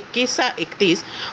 21-31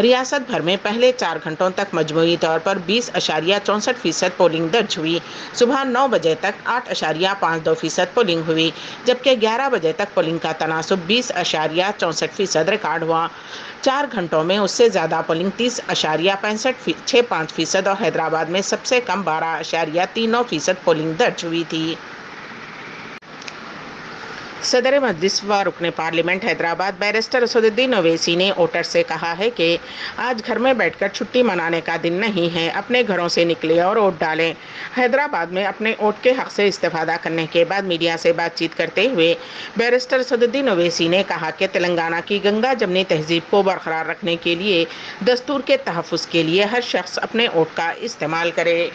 ریاست بھر میں پہلے 4 گھنٹوں تک مجموعی طور پر 20.64% پولنگ درج ہوئی۔ صبح 9 بجے تک 8.52% پولنگ ہوئی، جبکہ 11 بجے تک پولنگ کا تناسب 20.64% ریکارڈ ہوا۔ 4 گھنٹوں میں اس سے زیادہ پولنگ 30.65% اور حیدرآباد میں سب سے کم 12.39% پولنگ درج ہوئی تھی۔ صدر مجلس و رکن پارلیمنٹ حیدرآباد بیرسٹر اسد الدین اویسی نے ووٹر سے کہا ہے کہ آج گھر میں بیٹھ کر چھٹی منانے کا دن نہیں ہے، اپنے گھروں سے نکلیں اور ووٹ ڈالیں۔ حیدرآباد میں اپنے ووٹ کے حق سے استفادہ کرنے کے بعد میڈیا سے بات چیت کرتے ہوئے بیرسٹر اسد الدین اویسی نے کہا کہ تلنگانہ کی گنگا جمنی تہذیب کو برقرار رکھنے کے لیے دستور کے تحفظ کے لیے ہر شخص اپنے ووٹ کا استعمال کرے۔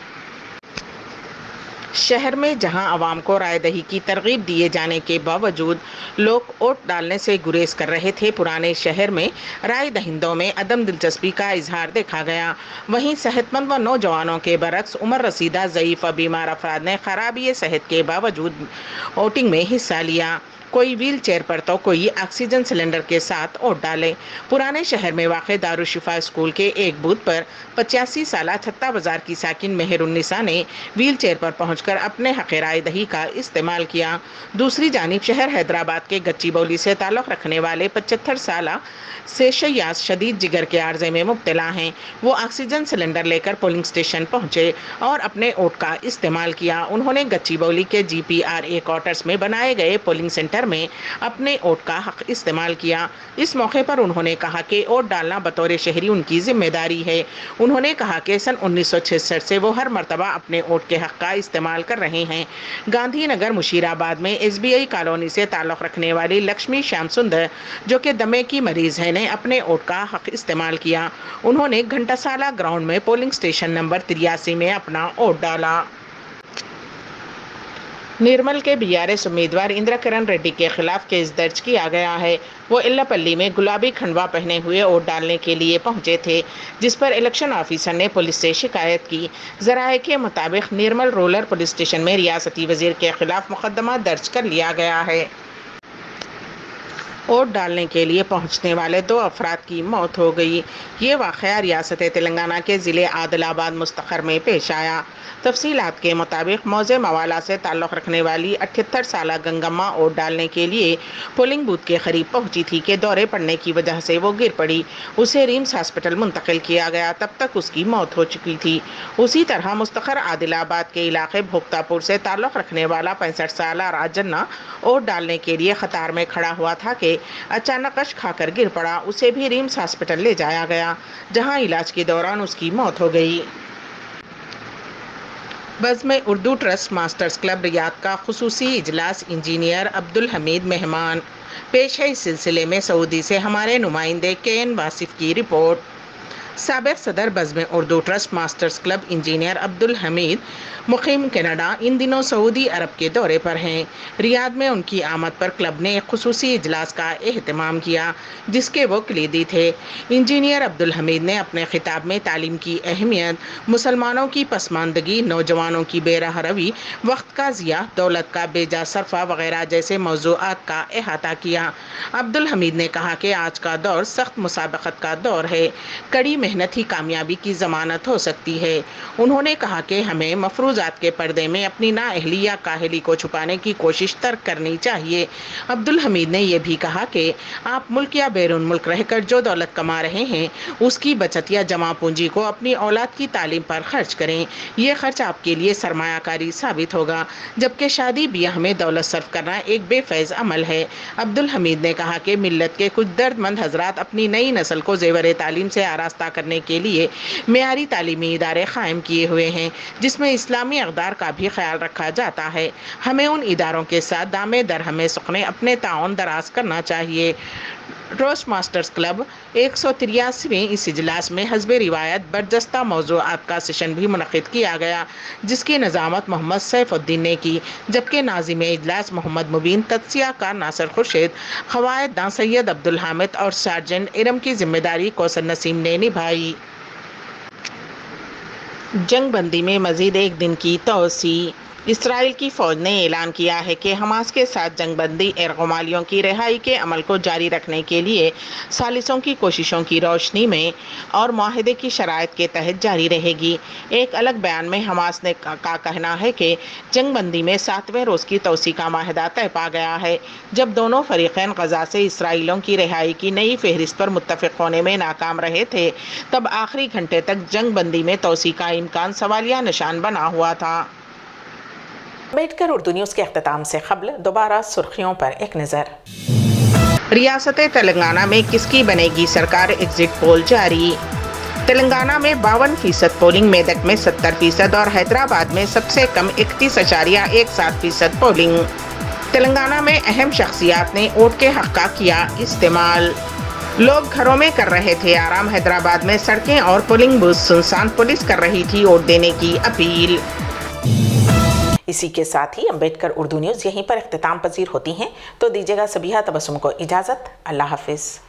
شہر میں جہاں عوام کو رائے دہی کی ترغیب دیے جانے کے باوجود لوگ ووٹ ڈالنے سے گریز کر رہے تھے، پرانے شہر میں رائے دہندوں میں عدم دلچسپی کا اظہار دیکھا گیا۔ وہیں صحت مند و نوجوانوں کے برعکس عمر رسیدہ، ضعیف و بیمار افراد نے خرابی صحت کے باوجود ووٹنگ میں حصہ لیا۔ کوئی ویل چیئر پر تو کوئی آکسیجن سلنڈر کے ساتھ ووٹ ڈالے۔ پرانے شہر میں واقع دارالشفا اسکول کے ایک بوتھ پر 85 سالہ چھتا بازار کی ساکن مہر النساء نے ویل چیئر پر پہنچ کر اپنے حق رائے دہی کا استعمال کیا۔ دوسری جانب شہر حیدرآباد کے گچی بولی سے تعلق رکھنے والے 75 سالہ سے شیاس شدید جگر کے عارضے میں مبتلا ہیں۔ وہ آکسیجن سلنڈر لے کر پولنگ اسٹیشن پہنچے اور اپنے ووٹ کا استعمال کیا۔ انہوں نے گچی بولی کے GPRA کوارٹرز میں بنائے گئے پولنگ سینٹر میں اپنے ووٹ کا حق استعمال کیا۔ اس موقع پر انہوں نے کہا کہ ووٹ ڈالنا بطور شہری ان کی ذمہ داری ہے۔ انہوں نے کہا کہ سن 1966 سے وہ ہر مرتبہ اپنے ووٹ کے حق کا استعمال کر رہے ہیں۔ گاندھی نگر مشیر آباد میں SBI کالونی سے تعلق رکھنے والی لکشمی شیام سندر، جو کہ دمے کی مریض ہے، نے اپنے ووٹ کا حق استعمال کیا۔ انہوں نے گھنٹہ سالہ گراؤنڈ میں پولنگ اسٹیشن نمبر 83 میں اپنا ووٹ ڈالا۔ نرمل کے BRS امیدوار اندرا کرن ریڈی کے خلاف کیس درج کیا گیا ہے۔ وہ ایلاپلی میں گلابی کھنڈوا پہنے ہوئے ووٹ ڈالنے کے لیے پہنچے تھے، جس پر الیکشن آفیسر نے پولیس سے شکایت کی۔ ذرائع کے مطابق نرمل رولر پولیس اسٹیشن میں ریاستی وزیر کے خلاف مقدمہ درج کر لیا گیا ہے۔ ووٹ ڈالنے کے لیے پہنچنے والے 2 افراد کی موت ہو گئی۔ یہ واقعہ ریاست تلنگانہ کے ضلع عادل آباد مستقر میں پیش آیا۔ تفصیلات کے مطابق موضع موالا سے تعلق رکھنے والی 78 سالہ گنگمہ ووٹ ڈالنے کے لیے پولنگ بوتھ کے قریب پہنچی تھی کہ دورے پڑنے کی وجہ سے وہ گر پڑی۔ اسے ریمس ہاسپٹل منتقل کیا گیا، تب تک اس کی موت ہو چکی تھی۔ اسی طرح مستقر عادل آباد کے علاقے بھوکتا پور سے تعلق رکھنے والا 65 سالہ راجنا ووٹ ڈالنے کے لیے قطار میں کھڑا ہوا تھا کہ اچانک اشک کھا کر گر پڑا۔ اسے بھی ریمس ہاسپٹل لے جایا گیا، جہاں علاج کے دوران اس کی موت ہو گئی۔ بزم اردو ٹرسٹ ماسٹرز کلب ریاض کا خصوصی اجلاس، انجینئر عبدالحمید مہمان۔ پیش ہے اس سلسلے میں سعودی سے ہمارے نمائندے KN واصف کی رپورٹ۔ سابق صدر بزم Urdu trust masters club engineer Abdul Hamid مقیم کینیڈا ان دنوں سعودی عرب کے دورے پر ہیں۔ ریاض میں ان کی آمد پر کلب نے ایک خصوصی اجلاس کا اہتمام کیا، جس کے وہ کلیدی تھے۔ انجینئر عبدالحمید نے اپنے خطاب میں تعلیم کی اہمیت، مسلمانوں کی پسماندگی، نوجوانوں کی بے راہ روی، وقت کا ضیاع، دولت کا بے جا صرفہ وغیرہ جیسے موضوعات کا احاطہ کیا۔ عبدالحمید نے کہا کہ آج کا دور سخت مسابقت کا دور ہے، کڑی محنت ہی کامیابی کی ضمانت ہو سکتی ہے۔ انہوں نے کہا کہ ہمیں مفروضات کے پردے میں اپنی نااہلی یا کاہلی کو چھپانے کی کوشش ترک کرنی چاہیے۔ عبدالحمید نے یہ بھی کہا کہ آپ ملک یا بیرون ملک رہ کر جو دولت کما رہے ہیں، اس کی بچت یا جمع پونجی کو اپنی اولاد کی تعلیم پر خرچ کریں۔ یہ خرچ آپ کے لیے سرمایہ کاری ثابت ہوگا، جبکہ شادی بیاہ میں دولت صرف کرنا ایک بے فیض عمل ہے۔ عبدالحمید نے کہا کہ ملت کے کچھ درد مند حضرات اپنی نئی نسل کو زیور تعلیم سے آراستہ کرنے کے لیے معیاری تعلیمی ادارے قائم کیے ہوئے ہیں، جس میں اسلامی اقدار کا بھی خیال رکھا جاتا ہے۔ ہمیں ان اداروں کے ساتھ دامے درہمے سخنے اپنے تعاون دراز کرنا چاہیے۔ ٹوسٹ ماسٹرز کلب 183ویں اس اجلاس میں حسب روایت برجستہ موضوعات کا سیشن بھی منعقد کیا گیا، جس کی نظامت محمد سیف الدین نے کی، جبکہ ناظم اجلاس محمد مبین، تجزیہ کار ناصر خورشید، قواعد داں سید عبدالحامد اور سارجنٹ ارم کی ذمہ داری کوثر نسیم نے نبھائی۔ جنگ بندی میں مزید ایک دن کی توسیع۔ اسرائیل کی فوج نے اعلان کیا ہے کہ حماس کے ساتھ جنگ بندی غمالیوں کی رہائی کے عمل کو جاری رکھنے کے لیے ثالثوں کی کوششوں کی روشنی میں اور معاہدے کی شرائط کے تحت جاری رہے گی۔ ایک الگ بیان میں حماس نے کا کہنا ہے کہ جنگ بندی میں 7ویں روز کی توسیع کا معاہدہ طے پا گیا ہے۔ جب دونوں فریقین غزہ سے اسرائیلیوں کی رہائی کی نئی فہرست پر متفق ہونے میں ناکام رہے تھے، تب آخری گھنٹے تک جنگ بندی میں توسیع کا امکان سوالیہ نشان بنا ہوا تھا۔ امبیڈکر اردو نیوز کے اختتام سے قبل دوبارہ سرخیوں پر ایک نظر۔ ریاست تلنگانہ میں کس کی بنے گی سرکار، ایگزٹ پول جاری۔ تلنگانہ میں 52% پولنگ، میدک میں 70% اور حیدرآباد میں سب سے کم 31.17% پولنگ۔ تلنگانہ میں اہم شخصیات نے ووٹ کے حق کا کیا استعمال۔ لوگ گھروں میں کر رہے تھے آرام، حیدرآباد میں سڑکیں اور پولنگ بوتھ سنسان، پولیس کر رہی تھی ووٹ دینے کی اپیل۔ اسی کے ساتھ ہی امبیڈکر اردو نیوز یہیں پر اختتام پذیر ہوتی ہیں، تو دیجیے گا سبیحہ تبسم کو اجازت۔ اللہ حافظ۔